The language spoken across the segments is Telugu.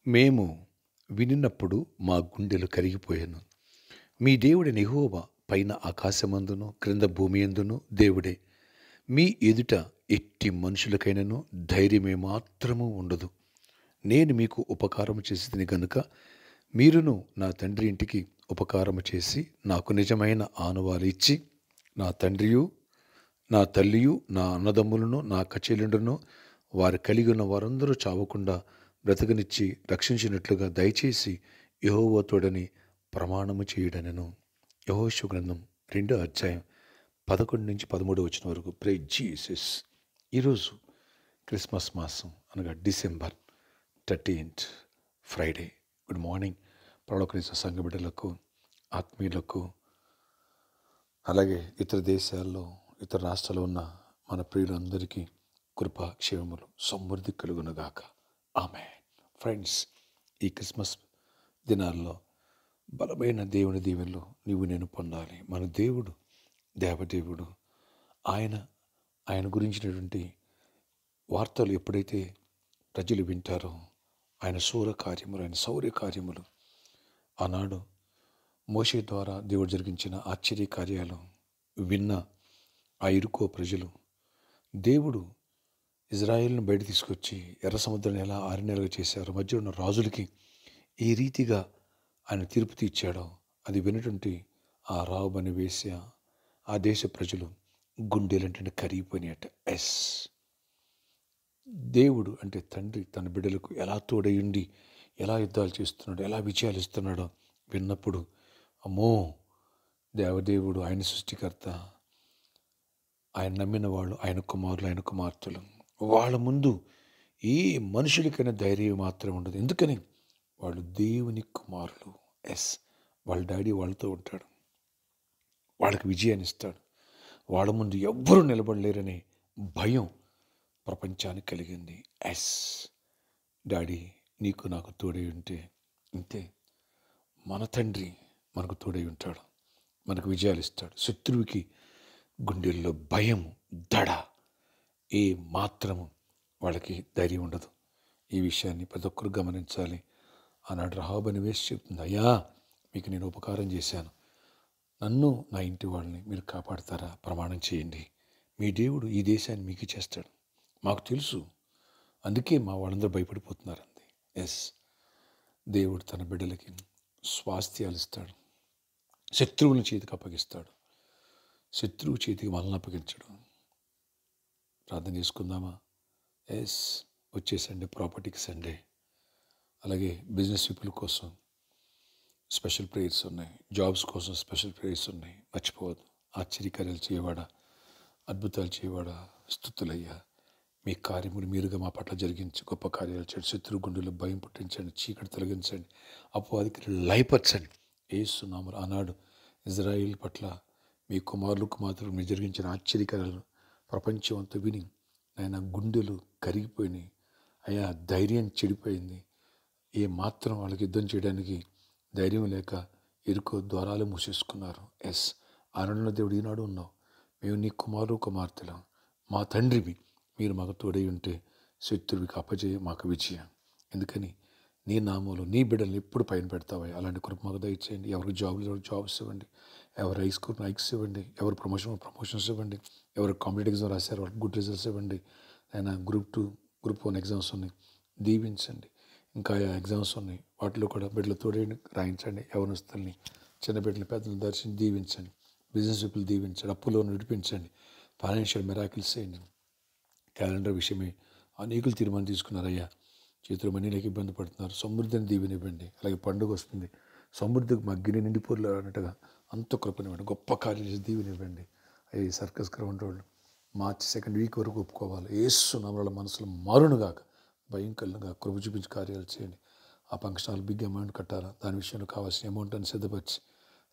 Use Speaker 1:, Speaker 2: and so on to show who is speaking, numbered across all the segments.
Speaker 1: మేము వినినప్పుడు మా గుండెలు కరిగిపోయాను. మీ దేవుడైన యెహోవా పైన ఆకాశమందును క్రింద భూమియందును దేవుడే. మీ ఎదుట ఎట్టి మనుషులకైనను ధైర్యమే మాత్రము ఉండదు. నేను మీకు ఉపకారము చేసితిని గనుక మీరును నా తండ్రి ఇంటికి ఉపకారము చేసి నాకు నిజమైన ఆనవాలు ఇచ్చి నా తండ్రియు నా తల్లియు నా అన్నదమ్ములను నా కచేలుండును వారు కలిగి ఉన్న వారందరూ చావకుండా బ్రతకనిచ్చి రక్షించినట్లుగా దయచేసి యెహోవా తోడని ప్రమాణము చేయుడనెను. యెహోషువ గ్రంథం 2 అధ్యాయం 11 నుంచి 13 వరకు. Praise Jesus. ఈరోజు క్రిస్మస్ మాసం అనగా డిసెంబర్ 13 ఫ్రైడే. గుడ్ మార్నింగ్ పరలోకరీత సంఘ బిడ్డలకు, ఆత్మీయులకు, అలాగే ఇతర దేశాల్లో ఇతర రాష్ట్రాల్లో ఉన్న మన ప్రియులందరికీ కృపా క్షేమములు సమృద్ధి కలుగునుగాక. ఆమేన్. ఫ్రెండ్స్, ఈ క్రిస్మస్ దినాల్లో బలమైన దేవుని దీవెనలు నీవు నేను పొందాలి. మన దేవుడు దేవదేవుడు. ఆయన గురించినటువంటి వార్తలు ఎప్పుడైతే ప్రజలు వింటారో ఆయన శూర కార్యములు, ఆయన శౌర్య కార్యములు, ఆనాడు మోషే ద్వారా దేవుడు జరిగించిన ఆశ్చర్య కార్యాలు విన్న ఆ ఇరుకో ప్రజలు దేవుడు ఇజ్రాయేల్ను బయట తీసుకొచ్చి ఎర్ర సముద్రాన్ని ఎలా 6 నెలలుగా చేశారో, మధ్య ఉన్న రాజులకి ఏ రీతిగా ఆయన తీర్పు తీర్చాడో అది వినటువంటి ఆ రాబు అనే వేశ్య, ఆ దేశ ప్రజలు గుండెలంటే కరిగిపోయినాయట. దేవుడు అంటే తండ్రి తన బిడ్డలకు ఎలా తోడయుండి ఎలా యుద్ధాలు చేస్తున్నాడో, ఎలా విజయాలు ఇస్తున్నాడో విన్నప్పుడు అమ్మో, దేవదేవుడు, ఆయన సృష్టికర్త, ఆయన నమ్మిన వాళ్ళు, ఆయన కుమారులు, ఆయన కుమార్తెలు, వాళ్ళ ముందు ఏ మనుషులకైనా ధైర్యం మాత్రం ఉండదు. ఎందుకని వాళ్ళు దేవుని కుమారులు. వాళ్ళ డాడీ వాళ్ళతో ఉంటాడు, వాళ్ళకి విజయాన్ని ఇస్తాడు. వాళ్ళ ముందు ఎవ్వరూ నిలబడలేరనే భయం ప్రపంచానికి కలిగింది. డాడీ నీకు నాకు తోడై ఉంటే ఇంతే, మన తండ్రి మనకు తోడై ఉంటాడు, మనకు విజయాలు ఇస్తాడు. శత్రువుకి గుండెల్లో భయం, దడ, ఏ మాత్రము వాళ్ళకి ధైర్యం ఉండదు. ఈ విషయాన్ని ప్రతి ఒక్కరు గమనించాలి. ఆనాడు రహాబు అని వేసి చెప్తుంది, అయ్యా మీకు నేను ఉపకారం చేశాను, నన్ను నా ఇంటి వాళ్ళని మీరు కాపాడతారా? ప్రమాణం చేయండి, మీ దేవుడు ఈ దేశాన్ని మీకు చేస్తాడు. మాకు తెలుసు, అందుకే మా వాళ్ళందరూ భయపడిపోతున్నారు అంది. దేవుడు తన బిడ్డలకి స్వాస్థ్యాలు ఇస్తాడు, శత్రువుల చేతికి అప్పగిస్తాడు, శత్రువు చేతికి మనల్ని అప్పగించడు. ప్రార్థన చేసుకుందామా? వచ్చే సండే ప్రాపర్టీకి సండే, అలాగే బిజినెస్ పీపుల్ కోసం స్పెషల్ ప్రేయర్స్ ఉన్నాయి, జాబ్స్ కోసం స్పెషల్ ప్రేయర్స్ ఉన్నాయి. మర్చిపోవద్దు. ఆశ్చర్యకార్యాలు చేయవాడా, అద్భుతాలు చేయవాడా, స్తుతులయ్యా, మీ కార్యములు మీరుగా మా పట్ల జరిగించి గొప్ప కార్యాలు చేయండి. శత్రు గుండెలో భయం పుట్టించండి, చీకటి తొలగించండి, అపవాదికి లయపరచండి. యేసు నామమున ఆనాడు ఇజ్రాయేల్ పట్ల మీ కుమారులు కుమార్తెలు మీరు జరిగించిన ఆశ్చర్యకార్యాలను ప్రపంచం అంతా విని ఆయన గుండెలు కరిగిపోయినాయి. అయ్యా ధైర్యం చెడిపోయింది. ఏ మాత్రం వాళ్ళకి యుద్ధం చేయడానికి ధైర్యం లేక ఇరుకో ద్వారాలు మూసేసుకున్నారు. ఆనంద దేవుడు ఈనాడు ఉన్నావు. మేము నీ కుమారు కుమార్తెలు, మా తండ్రివి, మీరు మాకు తోడై ఉంటే శత్రువుకి అపజయం, మాకు విజయం. ఎందుకని నీ నామంలో నీ బిడ్డలను ఎప్పుడు పైన పెడతావా? అలాంటి కృప మాకు దయచేయండి. ఎవరికి జాబ్స్ ఇవ్వండి, ఎవరు హై స్కూల్ హైక్స్ ఇవ్వండి, ఎవరు ప్రమోషన్స్ ఇవ్వండి, ఎవరు కాంపిటేటివ్ ఎగ్జామ్ రాశారు వాళ్ళకి గుడ్ రిజల్ట్స్ ఇవ్వండి. ఆయన గ్రూప్ 2, గ్రూప్ 1 ఎగ్జామ్స్ ఉన్నాయి, దీవించండి. ఇంకా ఎగ్జామ్స్ ఉన్నాయి, వాటిలో కూడా బిడ్డలు తోడే రాయించండి. యవనస్తుల్ని, చిన్న బిడ్డలు, పెద్దలు దర్శించి దీవించండి. బిజినెస్ పీపుల్ దీవించండి, అప్పులో నడిపించండి, ఫైనాన్షియల్ మిరాకిల్స్ చేయండి. క్యాలెండర్ విషయమే అనేకులు తీర్మానం తీసుకున్నారయ్యా, చేతులు మనీలకు ఇబ్బంది పడుతున్నారు, సమృద్ధిని దీవెనివ్వండి. అలాగే పండుగ వస్తుంది, సమృద్ధికి మా గిన్నె నిండిపోర్లు అన్నట్టుగా అంత కృపనివ్వండి, గొప్ప కార్యం చేసి దీవెనివ్వండి. అయ్యి సర్కస్ గ్రౌండ్ వాళ్ళు మార్చి 2nd వీక్ వరకు ఒప్పుకోవాలి. యేసు నామములో మనసులు మారునుగాక, భయం కలుగునుగా, కృప చూపించి కార్యాలు చేయండి. ఆ ఫంక్షన్ హాల్ బిగ్ అమౌంట్ కట్టాలా, దాని విషయంలో కావాల్సిన అమౌంట్ అని సిద్ధపరిచి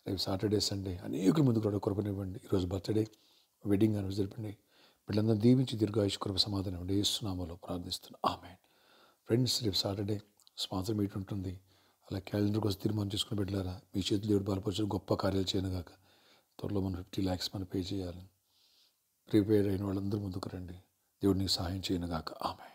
Speaker 1: రేపు సాటర్డే సండే అనేకుల ముందు కూడా కృపనివ్వండి. ఈరోజు బర్త్డే, వెడ్డింగ్ అని జరిపండి. వీళ్ళందరూ దీవించి దీర్ఘాయుష్ కృప సమాధానం ఇవ్వండి. యేసు నామములో ప్రార్థిస్తున్నాను, ఆమేన్. ఫ్రెండ్స్, రేపు సాటర్డే స్పాన్సర్ మీట్ ఉంటుంది. అలా క్యాలెండర్ కోసం తీర్మానం చేసుకుని పెట్టారా, మీ చేతులు దేవుడు బలపరచు, గొప్ప కార్యాలు చేయను గాక. త్వరలో మనం 50 lakhs మనం పే చేయాలి. ప్రిపేర్ అయిన వాళ్ళందరూ ముందుకు రండి. దేవుడు నీకు సహాయం చేయను గాక. ఆమేన్.